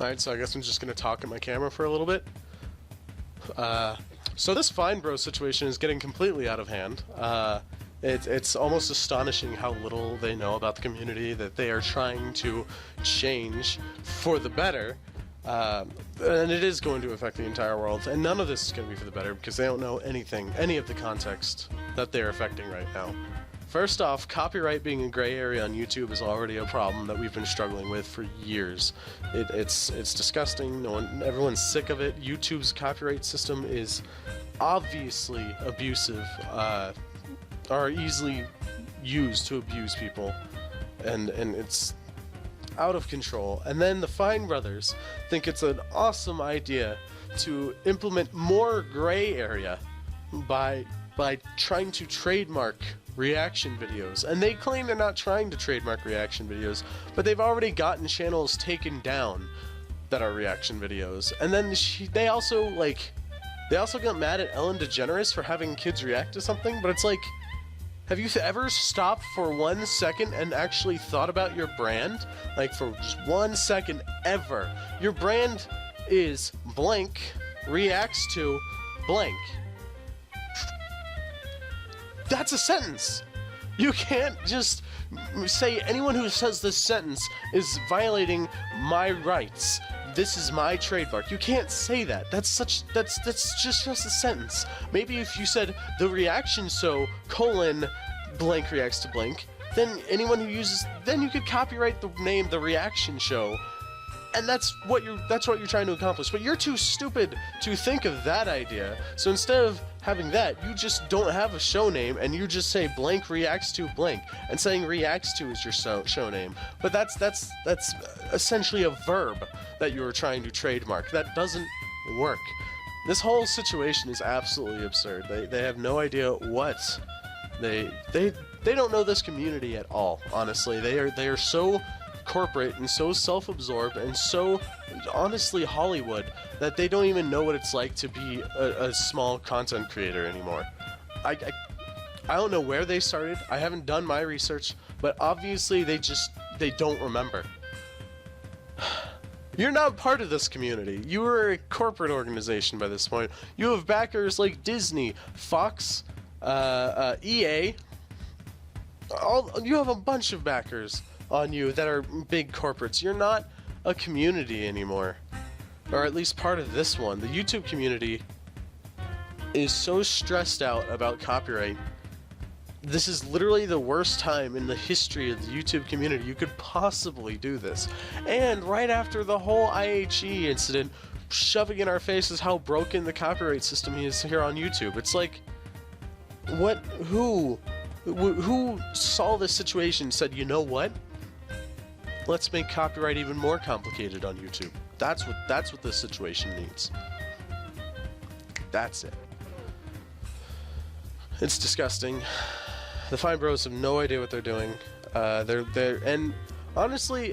Alright, so I guess I'm just gonna talk at my camera for a little bit. So this Fine Bro situation is getting completely out of hand. It's almost astonishing how little they know about the community that they are trying to change for the better. And it is going to affect the entire world, and none of this is going to be for the better because they don't know anything, any of the context that they're affecting right now. First off, copyright being a gray area on YouTube is already a problem that we've been struggling with for years. It's disgusting. Everyone's sick of it. YouTube's copyright system is obviously abusive, or easily used to abuse people, and it's out of control. And then the Fine Brothers think it's an awesome idea to implement more gray area by trying to trademark reaction videos. And they claim they're not trying to trademark reaction videos, but they've already gotten channels taken down that are reaction videos. And then they also got mad at Ellen DeGeneres for having kids react to something, but it's like, have you ever stopped for 1 second and actually thought about your brand? Like, for just 1 second ever. Your brand is blank reacts to blank. That's a sentence. You can't just say anyone who says this sentence is violating my rights. This is my trademark. You can't say that. That's just a sentence. Maybe if you said the reaction show colon blank reacts to blank, then anyone who uses, then you could copyright the name the reaction show, and that's what you're trying to accomplish. But you're too stupid to think of that idea. So instead of having that, you just don't have a show name, and you just say blank reacts to blank, and saying reacts to is your show name. But that's essentially a verb that you are trying to trademark. That doesn't work. This whole situation is absolutely absurd. They have no idea what they don't know this community at all. Honestly, they are so corporate and so self-absorbed and so honestly Hollywood that they don't even know what it's like to be a small content creator anymore. I don't know where they started. I haven't done my research, but obviously they don't remember. You're not part of this community. You are a corporate organization by this point. You have backers like Disney, Fox, EA. You have a bunch of backers on you that are big corporates. You're not a community anymore, or at least part of this one. The YouTube community is so stressed out about copyright. This is literally the worst time in the history of the YouTube community you could possibly do this. And right after the whole IHE incident, shoving in our faces how broken the copyright system is here on YouTube. It's like, what? Who saw this situation and said, you know what? Let's make copyright even more complicated on YouTube. That's what this situation needs. That's it. It's disgusting. The Fine Bros have no idea what they're doing. And honestly,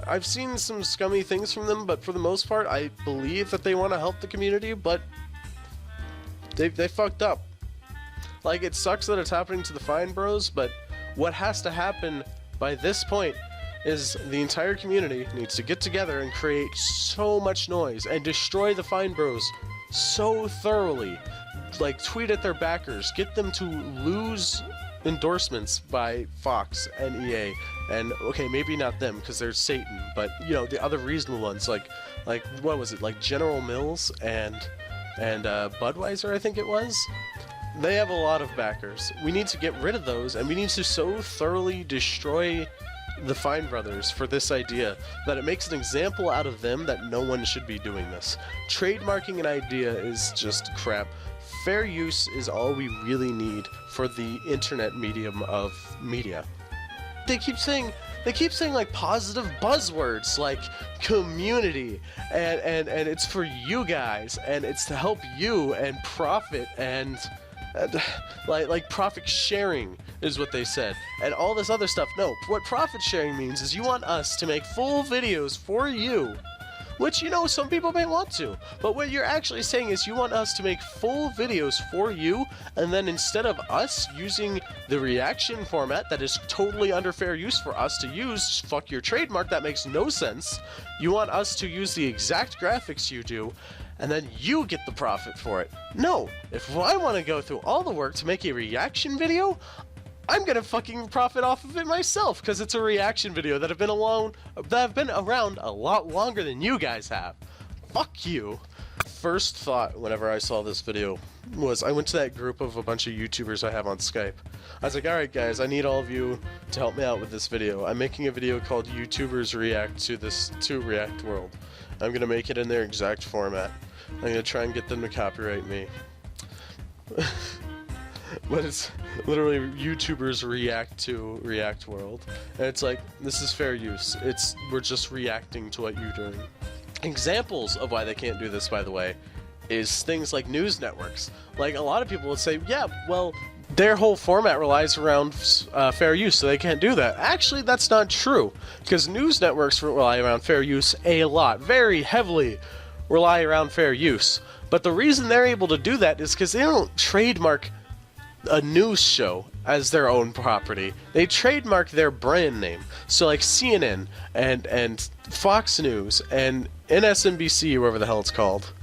I've seen some scummy things from them, but for the most part, I believe that they want to help the community, but they fucked up. Like, it sucks that it's happening to the Fine Bros, but what has to happen by this point is the entire community needs to get together and create so much noise and destroy the Fine Bros so thoroughly. Like, tweet at their backers, get them to lose endorsements by Fox and EA, and okay, maybe not them because they're Satan, but you know, the other reasonable ones, like what was it, like General Mills and Budweiser, I think it was. They have a lot of backers. We need to get rid of those, and we need to so thoroughly destroy the Fine Brothers for this idea that it makes an example out of them that no one should be doing this. Trademarking an idea is just crap. Fair use is all we really need for the internet medium of media. They keep saying like positive buzzwords like community and it's for you guys and it's to help you and profit and like profit sharing is what they said, and all this other stuff. No, what profit sharing means is you want us to make full videos for you, which, you know, some people may want to, but what you're actually saying is you want us to make full videos for you and then instead of us using the reaction format that is totally under fair use for us to use, fuck your trademark, that makes no sense, you want us to use the exact graphics you do, and then you get the profit for it. No, if I want to go through all the work to make a reaction video, I'm gonna fucking profit off of it myself, because it's a reaction video that have been around a lot longer than you guys have. Fuck you. First thought whenever I saw this video was I went to that group of a bunch of YouTubers I have on Skype. I was like, alright guys, I need all of you to help me out with this video. I'm making a video called YouTubers React to React World. I'm gonna make it in their exact format. I'm gonna try and get them to copyright me. But it's literally YouTubers react to React World. And it's like, this is fair use. We're just reacting to what you're doing. Examples of why they can't do this, by the way, is things like news networks. Like, a lot of people would say, yeah, well, their whole format relies around fair use, so they can't do that. Actually, that's not true, because news networks rely around fair use a lot, very heavily rely around fair use. But the reason they're able to do that is because they don't trademark a news show as their own property. They trademark their brand name. So like CNN and Fox News and MSNBC, whatever the hell it's called,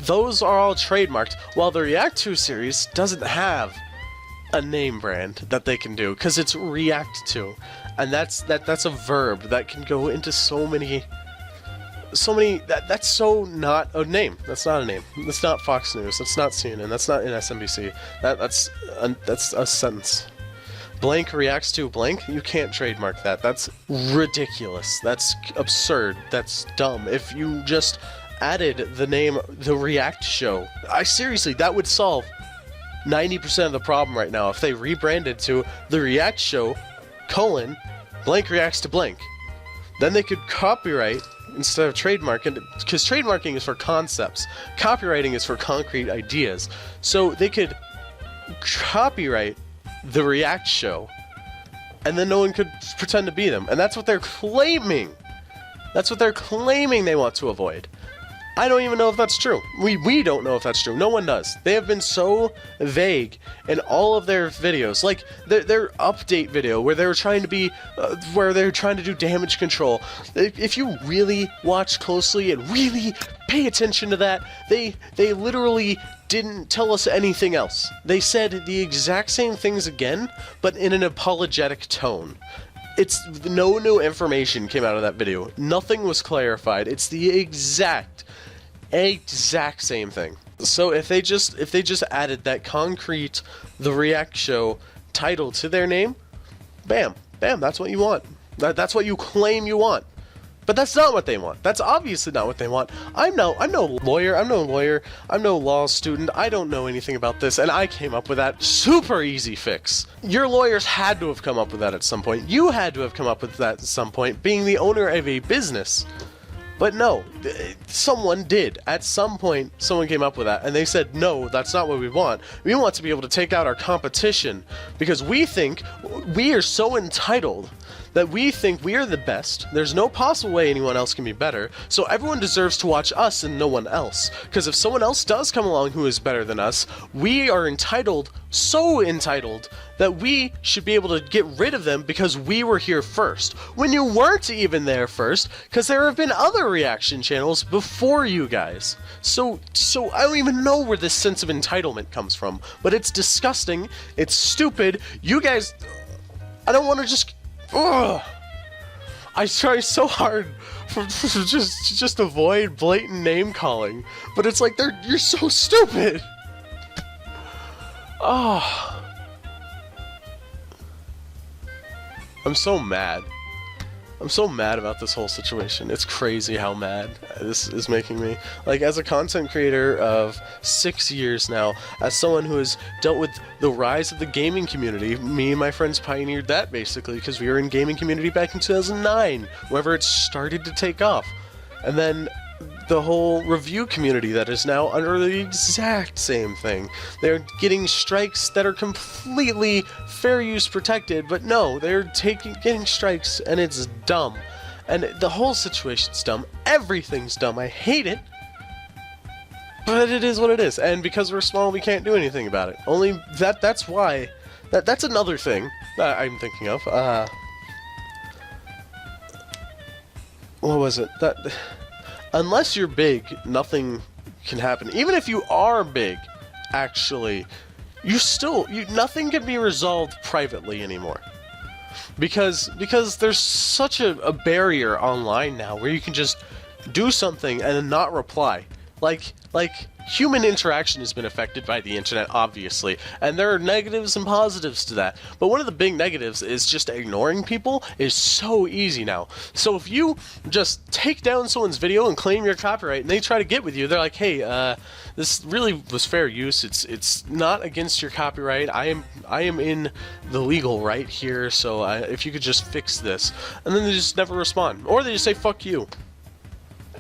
those are all trademarked, while the React To series doesn't have a name brand that they can do, because it's React To, and that's a verb that can go into so many that's so not a name. That's not a name. That's not Fox News. That's not CNN. That's not MSNBC. That's a sentence. Blank reacts to blank. You can't trademark that. That's ridiculous. That's absurd. That's dumb. If you just added the name The React Show, seriously, that would solve 90% of the problem right now if they rebranded to The React Show, blank reacts to blank. Then they could copyright instead of trademarking, because trademarking is for concepts, copywriting is for concrete ideas. So they could copyright The React Show, and then no one could pretend to be them. And that's what they're claiming. That's what they're claiming they want to avoid. I don't even know if that's true. We don't know if that's true. No one does. They have been so vague in all of their videos. Like their update video where they were trying to be, where they're trying to do damage control. If you really watch closely and really pay attention to that, they literally didn't tell us anything else. They said the exact same things again, but in an apologetic tone. No new information came out of that video. Nothing was clarified. It's the exact same thing. So if they just added that concrete The React Show title to their name, bam, that's what you want. That's what you claim you want. But that's not what they want. That's obviously not what they want. I'm no lawyer. I'm no law student. I don't know anything about this, and I came up with that super easy fix. Your lawyers had to have come up with that at some point. You had to have come up with that at some point, being the owner of a business. But no, someone did. At some point, someone came up with that, and they said, no, that's not what we want. We want to be able to take out our competition, because we think we are so entitled that we think we are the best. There's no possible way anyone else can be better, so everyone deserves to watch us and no one else. Because if someone else does come along who is better than us, we are entitled, so entitled, that we should be able to get rid of them because we were here first. When you weren't even there first, because there have been other reaction channels before you guys. So I don't even know where this sense of entitlement comes from, but it's disgusting, it's stupid. You guys, I don't want to just... Ugh. I try so hard to just avoid blatant name calling, but it's like you're so stupid. Oh, I'm so mad. I'm so mad about this whole situation. It's crazy how mad this is making me. Like, as a content creator of 6 years now, as someone who has dealt with the rise of the gaming community, me and my friends pioneered that basically because we were in gaming community back in 2009, whenever it started to take off. And then the whole review community that is now under the exact same thing. They're getting strikes that are completely fair use protected, but no, they're getting strikes, and it's dumb. And the whole situation's dumb. Everything's dumb. I hate it. But it is what it is, and because we're small, we can't do anything about it. Only that's why. That's another thing that I'm thinking of. What was it? That unless you're big, nothing can happen. Even if you are big, actually, nothing can be resolved privately anymore. Because there's such a barrier online now where you can just do something and not reply. Like human interaction has been affected by the internet, obviously, and there are negatives and positives to that. But one of the big negatives is just ignoring people is so easy now. So if you just take down someone's video and claim your copyright, and they try to get with you, they're like, hey, this really was fair use. It's not against your copyright. I am in the legal right here. So if you could just fix this, and then they just never respond, or they just say fuck you.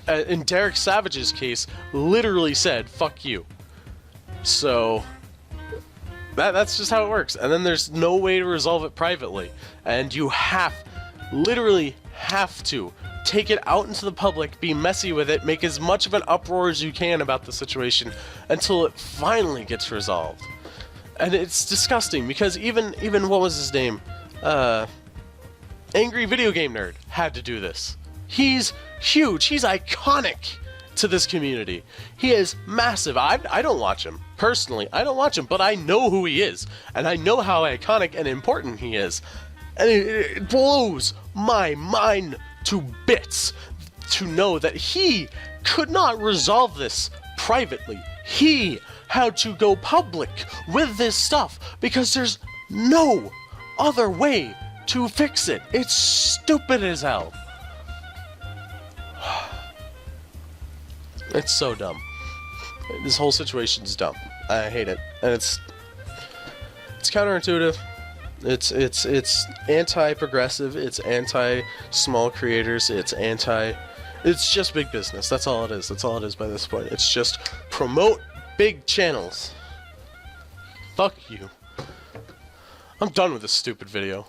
In Derek Savage's case, literally said fuck you. So that's just how it works. And then there's no way to resolve it privately, and you literally have to take it out into the public, be messy with it, make as much of an uproar as you can about the situation until it finally gets resolved. And it's disgusting because even what was his name, Angry Video Game Nerd had to do this. He's huge. He's iconic to this community. He is massive. I don't watch him. Personally, I don't watch him, but I know who he is. And I know how iconic and important he is. And it blows my mind to bits to know that he could not resolve this privately. He had to go public with this stuff because there's no other way to fix it. It's stupid as hell. It's so dumb. This whole situation's dumb. I hate it, and it's counterintuitive. It's anti-progressive. It's anti-small creators. It's just big business. That's all it is. That's all it is by this point. It's just promote big channels. Fuck you. I'm done with this stupid video.